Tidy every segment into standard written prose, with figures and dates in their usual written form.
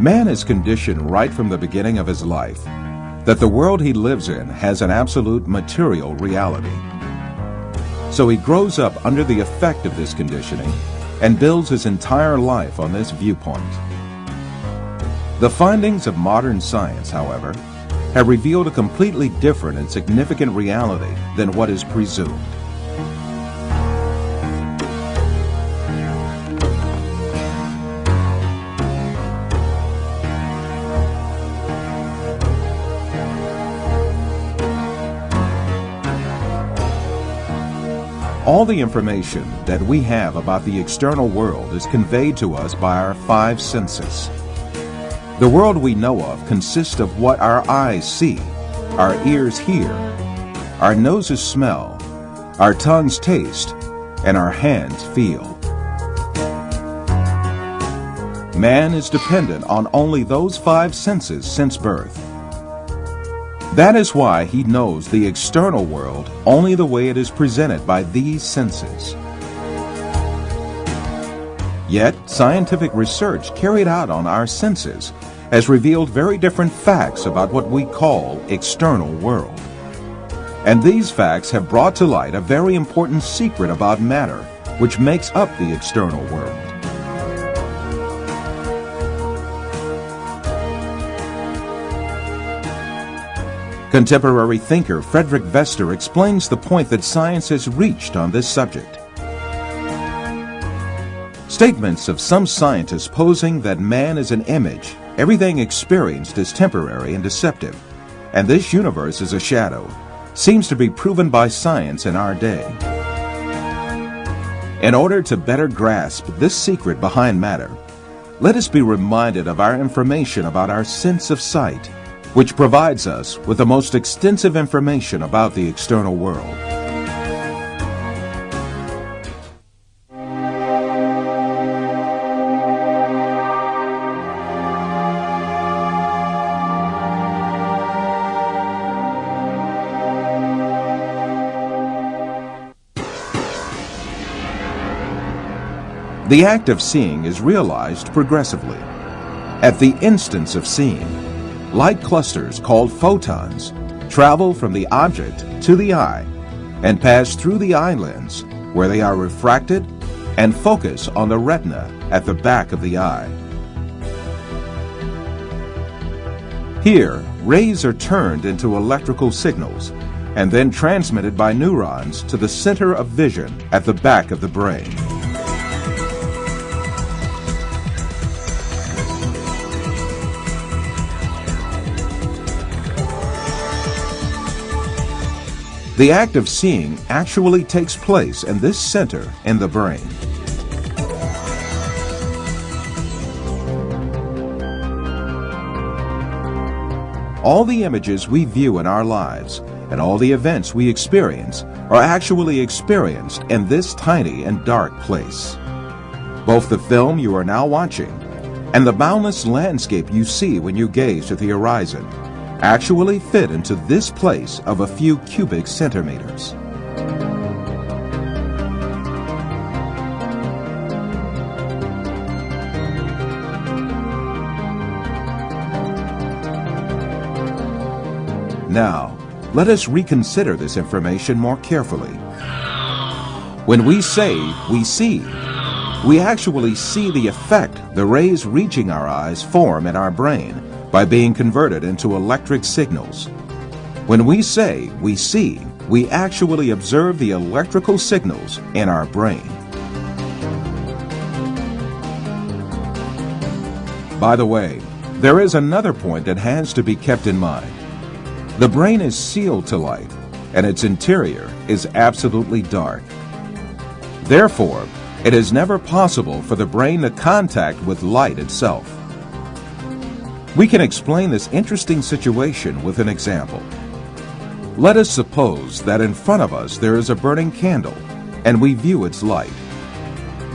Man is conditioned right from the beginning of his life that the world he lives in has an absolute material reality. So he grows up under the effect of this conditioning and builds his entire life on this viewpoint. The findings of modern science, however, have revealed a completely different and significant reality than what is presumed. All the information that we have about the external world is conveyed to us by our five senses. The world we know of consists of what our eyes see, our ears hear, our noses smell, our tongues taste, and our hands feel. Man is dependent on only those five senses since birth. That is why he knows the external world only the way it is presented by these senses. Yet, scientific research carried out on our senses has revealed very different facts about what we call external world. And these facts have brought to light a very important secret about matter, which makes up the external world. Contemporary thinker Frederick Vester explains the point that science has reached on this subject. Statements of some scientists posing that man is an image, everything experienced is temporary and deceptive, and this universe is a shadow, seems to be proven by science in our day. In order to better grasp this secret behind matter, let us be reminded of our information about our sense of sight, which provides us with the most extensive information about the external world. The act of seeing is realized progressively. At the instance of seeing, light clusters called photons travel from the object to the eye and pass through the eye lens, where they are refracted and focus on the retina at the back of the eye. Here, rays are turned into electrical signals and then transmitted by neurons to the center of vision at the back of the brain. The act of seeing actually takes place in this center in the brain. All the images we view in our lives and all the events we experience are actually experienced in this tiny and dark place. Both the film you are now watching and the boundless landscape you see when you gaze at the horizon actually fit into this place of a few cubic centimeters. Now, let us reconsider this information more carefully. When we say we see, we actually see the effect the rays reaching our eyes form in our brain by being converted into electric signals. When we say we see, we actually observe the electrical signals in our brain. By the way, there is another point that has to be kept in mind. The brain is sealed to light, and its interior is absolutely dark. Therefore, it is never possible for the brain to contact with light itself. We can explain this interesting situation with an example. Let us suppose that in front of us there is a burning candle, and we view its light.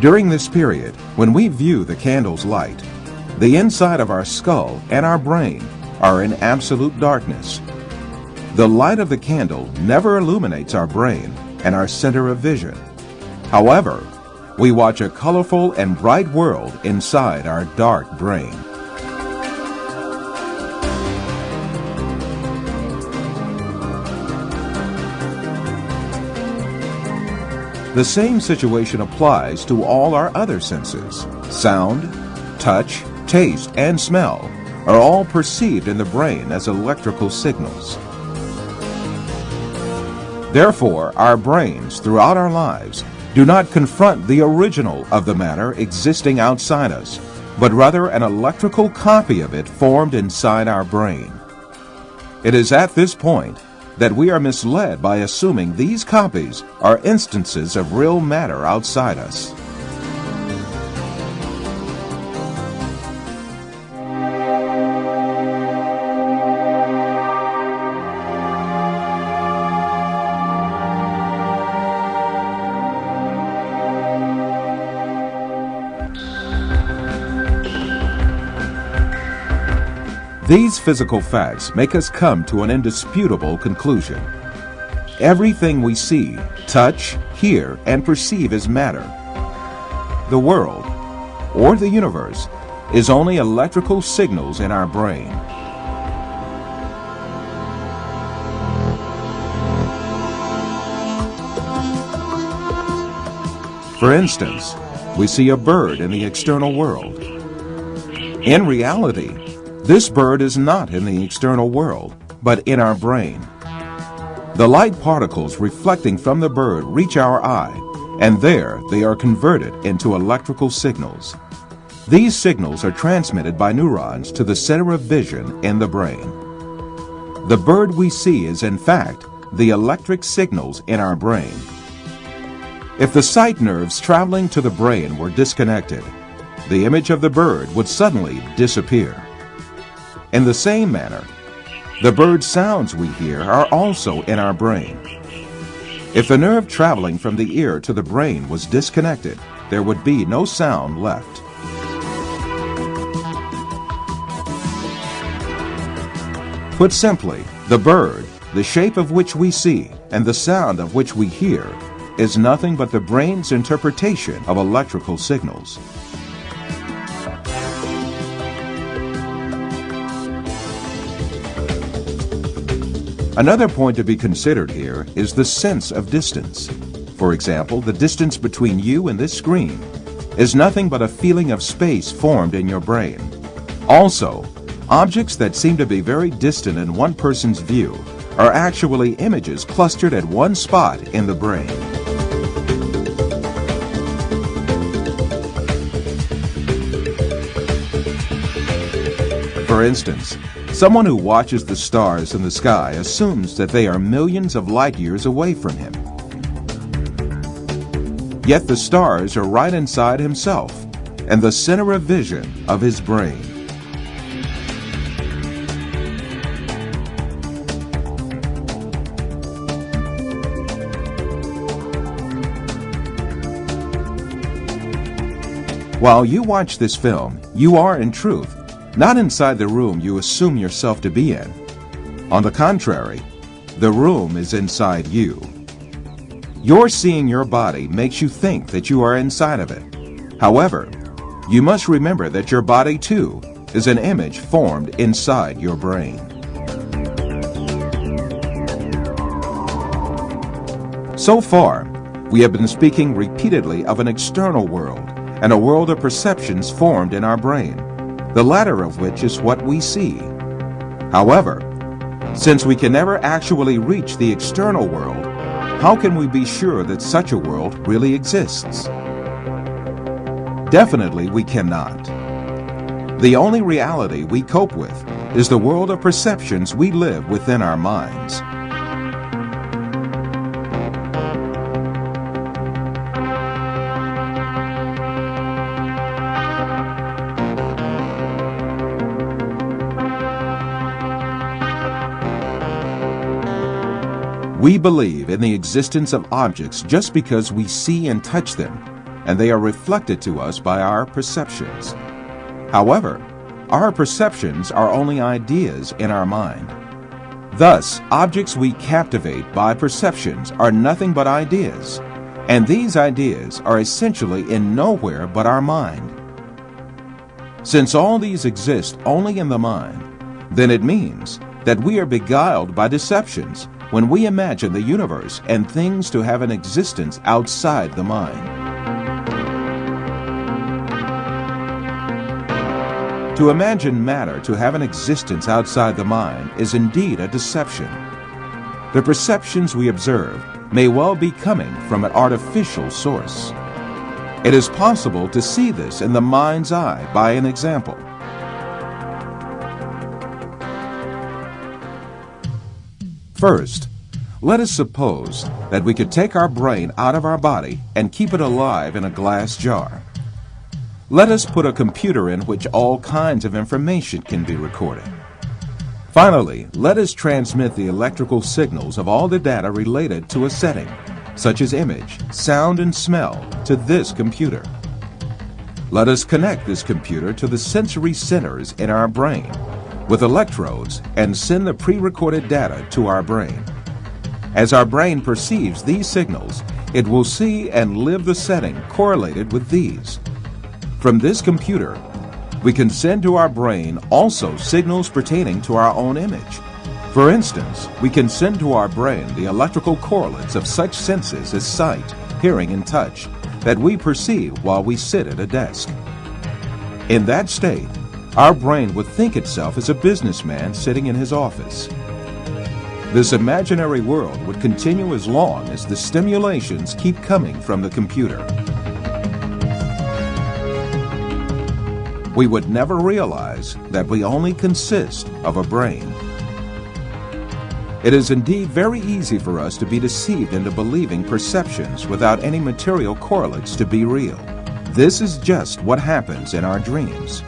During this period, when we view the candle's light, the inside of our skull and our brain are in absolute darkness. The light of the candle never illuminates our brain and our center of vision. However, we watch a colorful and bright world inside our dark brain. The same situation applies to all our other senses. Sound, touch, taste, and smell are all perceived in the brain as electrical signals. Therefore, our brains, throughout our lives, do not confront the original of the matter existing outside us, but rather an electrical copy of it formed inside our brain. It is at this point that we are misled by assuming these copies are instances of real matter outside us. These physical facts make us come to an indisputable conclusion. Everything we see, touch, hear, and perceive is matter. The world, or the universe, is only electrical signals in our brain. For instance, we see a bird in the external world. In reality, this bird is not in the external world, but in our brain. The light particles reflecting from the bird reach our eye, and there they are converted into electrical signals. These signals are transmitted by neurons to the center of vision in the brain. The bird we see is, in fact, the electric signals in our brain. If the sight nerves traveling to the brain were disconnected, the image of the bird would suddenly disappear. In the same manner, the bird sounds we hear are also in our brain. If the nerve traveling from the ear to the brain was disconnected, there would be no sound left. Put simply, the bird, the shape of which we see, and the sound of which we hear, is nothing but the brain's interpretation of electrical signals. Another point to be considered here is the sense of distance. For example, the distance between you and this screen is nothing but a feeling of space formed in your brain. Also, objects that seem to be very distant in one person's view are actually images clustered at one spot in the brain. For instance, someone who watches the stars in the sky assumes that they are millions of light years away from him. Yet the stars are right inside himself and the center of vision of his brain. While you watch this film, you are in truth not inside the room you assume yourself to be in. On the contrary, the room is inside you. Your seeing your body makes you think that you are inside of it. However, you must remember that your body too is an image formed inside your brain. So far, we have been speaking repeatedly of an external world and a world of perceptions formed in our brain, the latter of which is what we see. However, since we can never actually reach the external world, how can we be sure that such a world really exists? Definitely we cannot. The only reality we cope with is the world of perceptions we live within our minds. We believe in the existence of objects just because we see and touch them, and they are reflected to us by our perceptions. However, our perceptions are only ideas in our mind. Thus, objects we captivate by perceptions are nothing but ideas, and these ideas are essentially in nowhere but our mind. Since all these exist only in the mind, then it means that we are beguiled by deceptions when we imagine the universe and things to have an existence outside the mind. To imagine matter to have an existence outside the mind is indeed a deception. The perceptions we observe may well be coming from an artificial source. It is possible to see this in the mind's eye by an example. First, let us suppose that we could take our brain out of our body and keep it alive in a glass jar. Let us put a computer in which all kinds of information can be recorded. Finally, let us transmit the electrical signals of all the data related to a setting, such as image, sound, and smell, to this computer. Let us connect this computer to the sensory centers in our brain with electrodes and send the pre-recorded data to our brain. As our brain perceives these signals, it will see and live the setting correlated with these. From this computer, we can send to our brain also signals pertaining to our own image. For instance, we can send to our brain the electrical correlates of such senses as sight, hearing, and touch that we perceive while we sit at a desk. In that state, our brain would think itself as a businessman sitting in his office. This imaginary world would continue as long as the stimulations keep coming from the computer. We would never realize that we only consist of a brain. It is indeed very easy for us to be deceived into believing perceptions without any material correlates to be real. This is just what happens in our dreams.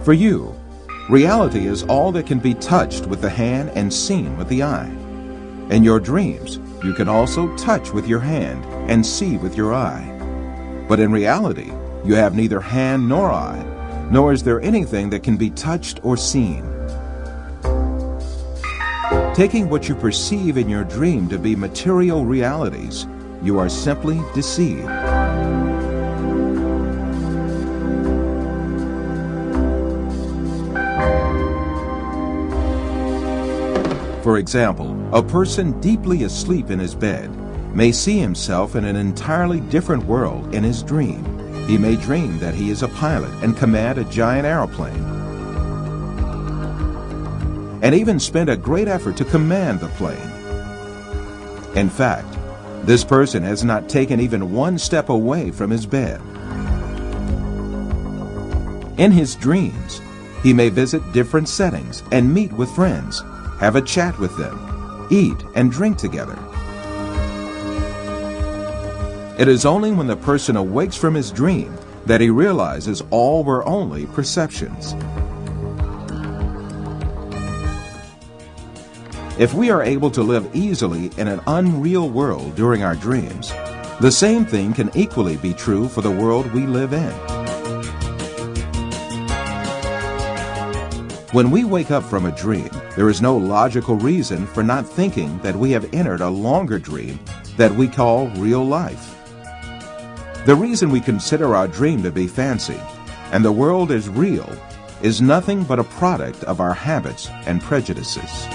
For you, reality is all that can be touched with the hand and seen with the eye. In your dreams, you can also touch with your hand and see with your eye. But in reality, you have neither hand nor eye, nor is there anything that can be touched or seen. Taking what you perceive in your dream to be material realities, you are simply deceived. For example, a person deeply asleep in his bed may see himself in an entirely different world in his dream. He may dream that he is a pilot and command a giant airplane, and even spend a great effort to command the plane. In fact, this person has not taken even one step away from his bed. In his dreams, he may visit different settings and meet with friends, have a chat with them, eat and drink together. It is only when the person awakes from his dream that he realizes all were only perceptions. If we are able to live easily in an unreal world during our dreams, the same thing can equally be true for the world we live in. When we wake up from a dream, there is no logical reason for not thinking that we have entered a longer dream that we call real life. The reason we consider our dream to be fancy and the world as real is nothing but a product of our habits and prejudices.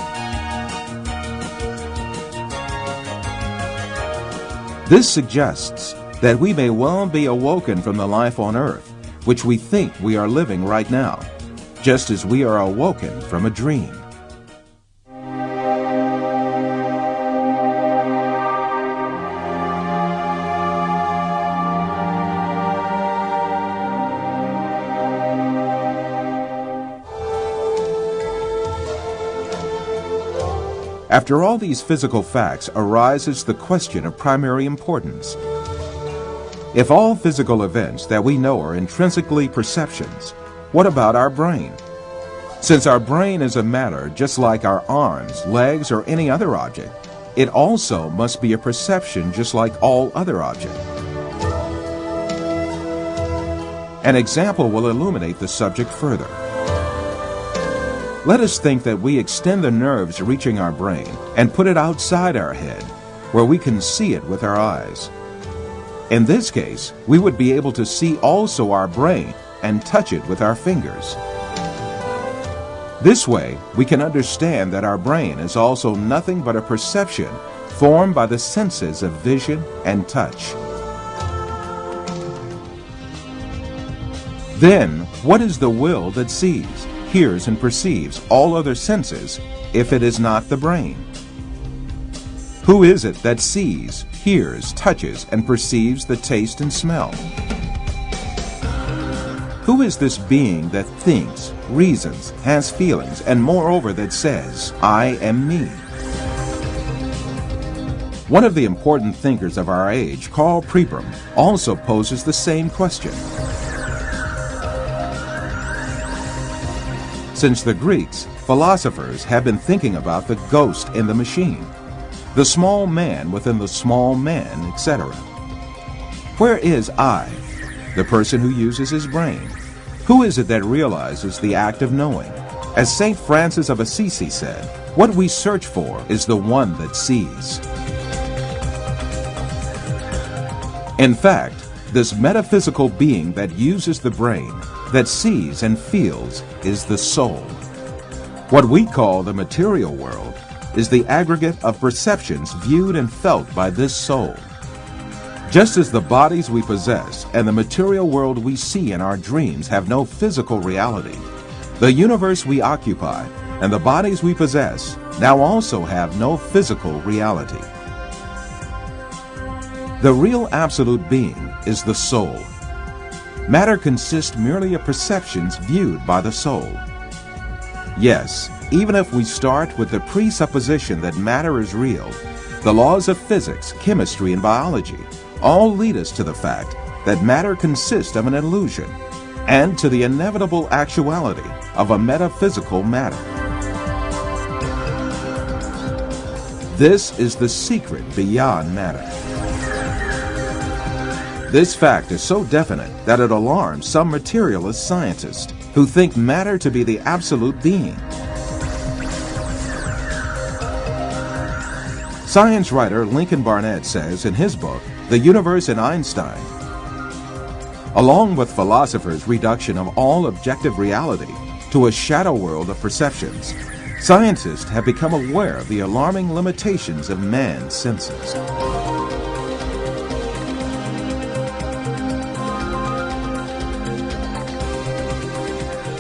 This suggests that we may well be awoken from the life on earth, which we think we are living right now, just as we are awoken from a dream. After all these physical facts arises the question of primary importance. If all physical events that we know are intrinsically perceptions, what about our brain? Since our brain is a matter just like our arms, legs, or any other object, it also must be a perception just like all other objects. An example will illuminate the subject further. Let us think that we extend the nerves reaching our brain and put it outside our head, where we can see it with our eyes. In this case, we would be able to see also our brain and touch it with our fingers. This way, we can understand that our brain is also nothing but a perception formed by the senses of vision and touch. Then, what is the will that sees, hears, and perceives all other senses if it is not the brain? Who is it that sees, hears, touches, and perceives the taste and smell? Who is this being that thinks, reasons, has feelings, and moreover that says, I am me? One of the important thinkers of our age, Karl Popper, also poses the same question. Since the Greeks, philosophers have been thinking about the ghost in the machine, the small man within the small man, etc. Where is I, the person who uses his brain? Who is it that realizes the act of knowing? As St. Francis of Assisi said, what we search for is the one that sees. In fact, this metaphysical being that uses the brain, that sees and feels, is the soul. What we call the material world is the aggregate of perceptions viewed and felt by this soul. Just as the bodies we possess and the material world we see in our dreams have no physical reality, the universe we occupy and the bodies we possess now also have no physical reality. The real absolute being is the soul. Matter consists merely of perceptions viewed by the soul. Yes, even if we start with the presupposition that matter is real, the laws of physics, chemistry, and biology all lead us to the fact that matter consists of an illusion and to the inevitable actuality of a metaphysical matter. This is the secret beyond matter. This fact is so definite that it alarms some materialist scientists who think matter to be the absolute being. Science writer Lincoln Barnett says in his book, The Universe and Einstein, along with philosophers' reduction of all objective reality to a shadow world of perceptions, scientists have become aware of the alarming limitations of man's senses.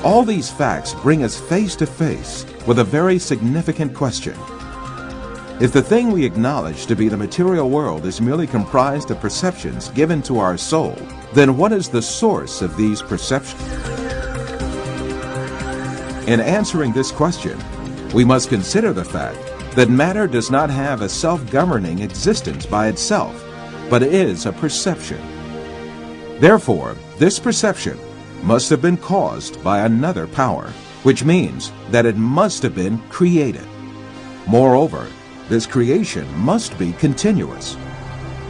All these facts bring us face to face with a very significant question. If the thing we acknowledge to be the material world is merely comprised of perceptions given to our soul, then what is the source of these perceptions? In answering this question, we must consider the fact that matter does not have a self-governing existence by itself, but is a perception. Therefore, this perception must have been caused by another power, which means that it must have been created. Moreover, this creation must be continuous.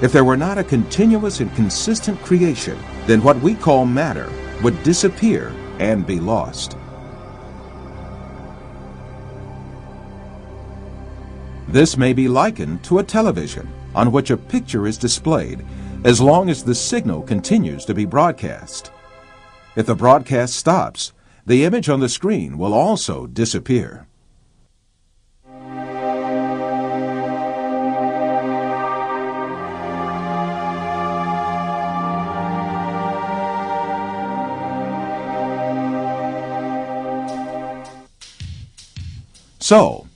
If there were not a continuous and consistent creation, then what we call matter would disappear and be lost. This may be likened to a television on which a picture is displayed as long as the signal continues to be broadcast. If the broadcast stops, the image on the screen will also disappear. So,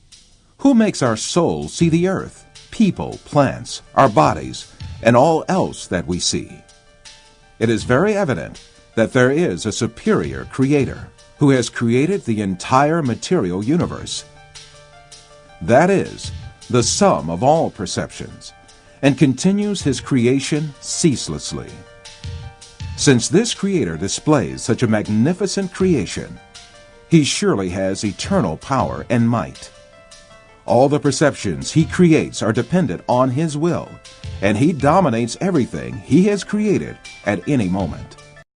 who makes our soul see the earth, people, plants, our bodies, and all else that we see? It is very evident that there is a superior creator who has created the entire material universe. That is, the sum of all perceptions, and continues his creation ceaselessly. Since this creator displays such a magnificent creation, he surely has eternal power and might. All the perceptions he creates are dependent on his will, and he dominates everything he has created at any moment.